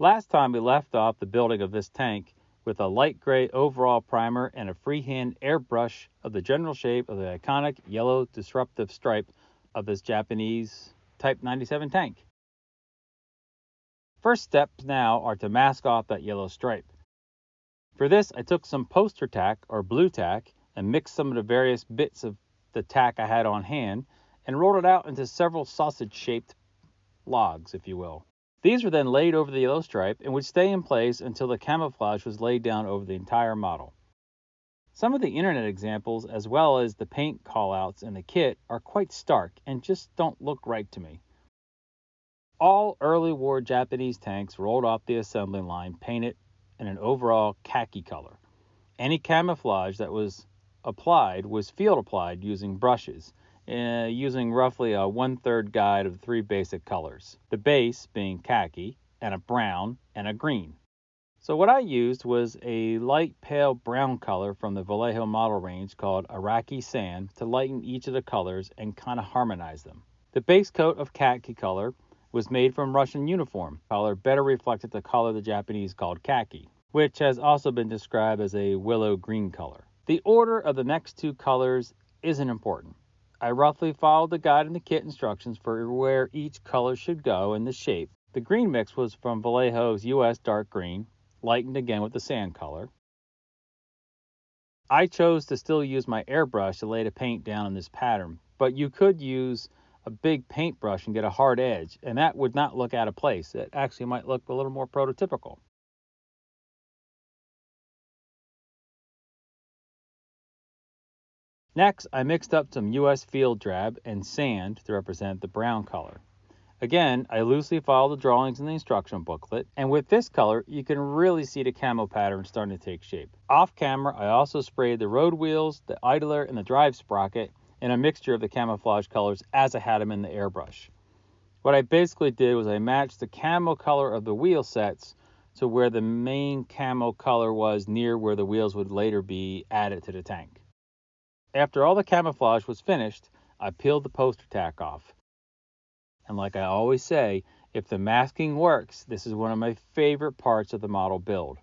Last time we left off the building of this tank with a light gray overall primer and a freehand airbrush of the general shape of the iconic yellow disruptive stripe of this Japanese Type 97 tank. First steps now are to mask off that yellow stripe. For this, I took some poster tack or blue tack and mixed some of the various bits of the tack I had on hand and rolled it out into several sausage-shaped logs, if you will. These were then laid over the yellow stripe and would stay in place until the camouflage was laid down over the entire model. Some of the internet examples, as well as the paint callouts in the kit, are quite stark and just don't look right to me. All early war Japanese tanks rolled off the assembly line painted in an overall khaki color. Any camouflage that was applied was field applied using brushes, using roughly a 1/3 guide of 3 basic colors, the base being khaki, and a brown, and a green. So what I used was a light pale brown color from the Vallejo model range called Iraqi Sand to lighten each of the colors and kind of harmonize them. The base coat of khaki color was made from Russian uniform color, better reflected the color the Japanese called khaki, which has also been described as a willow green color. The order of the next 2 colors isn't important. I roughly followed the guide in the kit instructions for where each color should go and the shape. The green mix was from Vallejo's US dark green, lightened again with the sand color. I chose to still use my airbrush to lay the paint down in this pattern, but you could use a big paintbrush and get a hard edge, and that would not look out of place. It actually might look a little more prototypical. Next, I mixed up some US Field Drab and sand to represent the brown color. Again, I loosely followed the drawings in the instruction booklet, and with this color, you can really see the camo pattern starting to take shape. Off camera, I also sprayed the road wheels, the idler, and the drive sprocket in a mixture of the camouflage colors as I had them in the airbrush. What I basically did was I matched the camo color of the wheel sets to where the main camo color was near where the wheels would later be added to the tank. After all the camouflage was finished, I peeled the poster tack off. And like I always say, if the masking works, this is one of my favorite parts of the model build.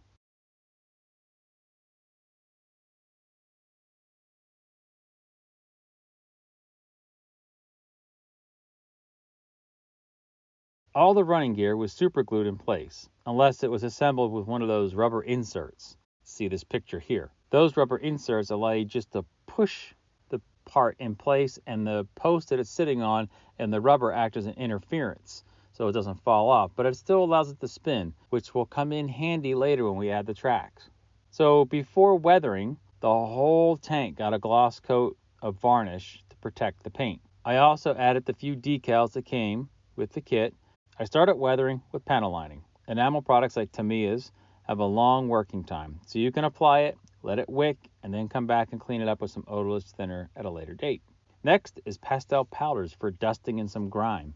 All the running gear was super glued in place, unless it was assembled with one of those rubber inserts. See this picture here. Those rubber inserts allow you just to push the part in place, and the post that it's sitting on and the rubber act as an interference so it doesn't fall off, but it still allows it to spin, which will come in handy later when we add the tracks. So before weathering, the whole tank got a gloss coat of varnish to protect the paint. I also added the few decals that came with the kit. I started weathering with panel lining. Enamel products like Tamiya's have a long working time, so you can apply it, let it wick, and then come back and clean it up with some odorless thinner at a later date. Next is pastel powders for dusting and some grime.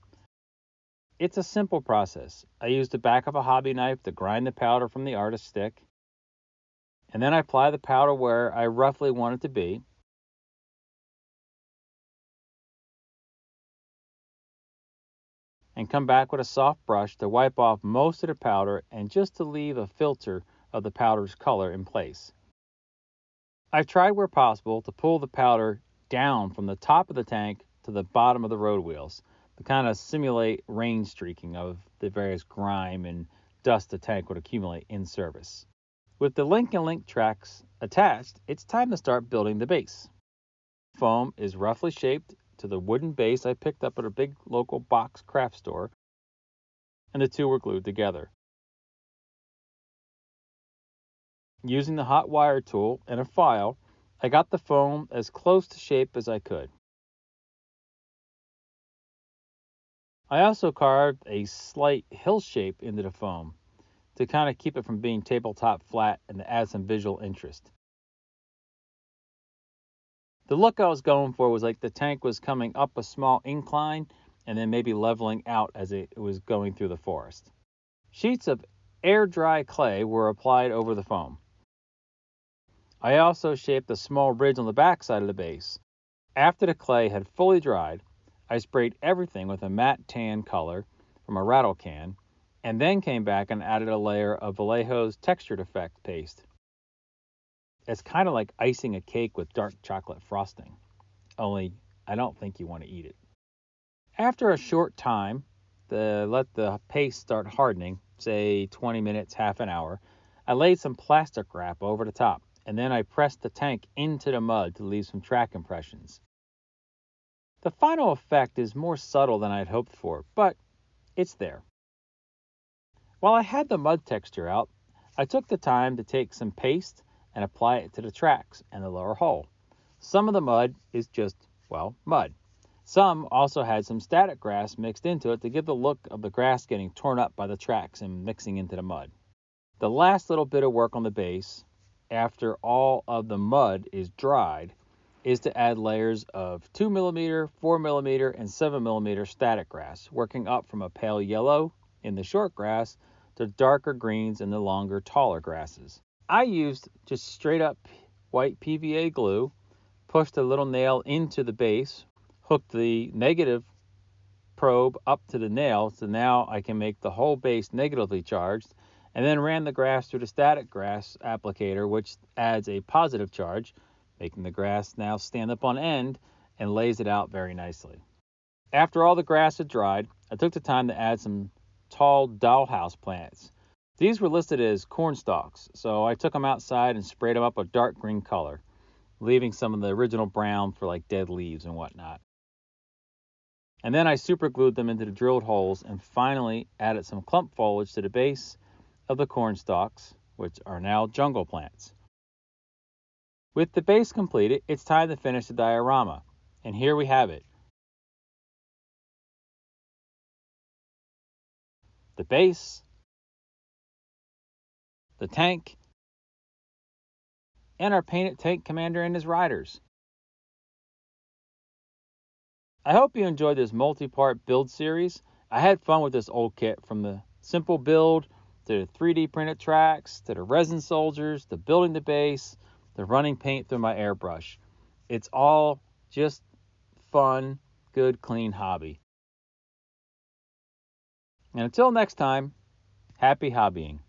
It's a simple process. I use the back of a hobby knife to grind the powder from the artist stick, and then I apply the powder where I roughly want it to be. And come back with a soft brush to wipe off most of the powder and just to leave a filter of the powder's color in place. I've tried where possible to pull the powder down from the top of the tank to the bottom of the road wheels to kind of simulate rain streaking of the various grime and dust the tank would accumulate in service. With the link and link tracks attached, it's time to start building the base. Foam is roughly shaped to the wooden base I picked up at a big local box craft store, and the two were glued together. Using the hot wire tool and a file, I got the foam as close to shape as I could. I also carved a slight hill shape into the foam to kind of keep it from being tabletop flat and to add some visual interest. The look I was going for was like the tank was coming up a small incline and then maybe leveling out as it was going through the forest. Sheets of air-dry clay were applied over the foam. I also shaped a small ridge on the back side of the base. After the clay had fully dried, I sprayed everything with a matte tan color from a rattle can and then came back and added a layer of Vallejo's textured effect paste. It's kind of like icing a cake with dark chocolate frosting, only I don't think you want to eat it. After a short time, let the paste start hardening, say 20 minutes, half an hour, I laid some plastic wrap over the top, and then I pressed the tank into the mud to leave some track impressions. The final effect is more subtle than I'd hoped for, but it's there. While I had the mud texture out, I took the time to take some paste and apply it to the tracks and the lower hull. Some of the mud is just, mud. Some also had some static grass mixed into it to give the look of the grass getting torn up by the tracks and mixing into the mud. The last little bit of work on the base, after all of the mud is dried, is to add layers of 2mm, 4mm, and 7mm static grass, working up from a pale yellow in the short grass to darker greens in the longer, taller grasses. I used just straight up white PVA glue, pushed a little nail into the base, hooked the negative probe up to the nail, so now I can make the whole base negatively charged, and then ran the grass through the static grass applicator, which adds a positive charge, making the grass now stand up on end and lays it out very nicely. After all the grass had dried, I took the time to add some tall Dollhouse plants. These were listed as corn stalks, so I took them outside and sprayed them up a dark green color, leaving some of the original brown for like dead leaves and whatnot. And then I super glued them into the drilled holes and finally added some clump foliage to the base of the corn stalks, which are now jungle plants. With the base completed, it's time to finish the diorama, and here we have it. The base, the tank, and our painted tank commander and his riders. I hope you enjoyed this multi-part build series. I had fun with this old kit, from the simple build to the 3D printed tracks to the resin soldiers to building the base to running paint through my airbrush. It's all just fun, good, clean hobby. And until next time, happy hobbying.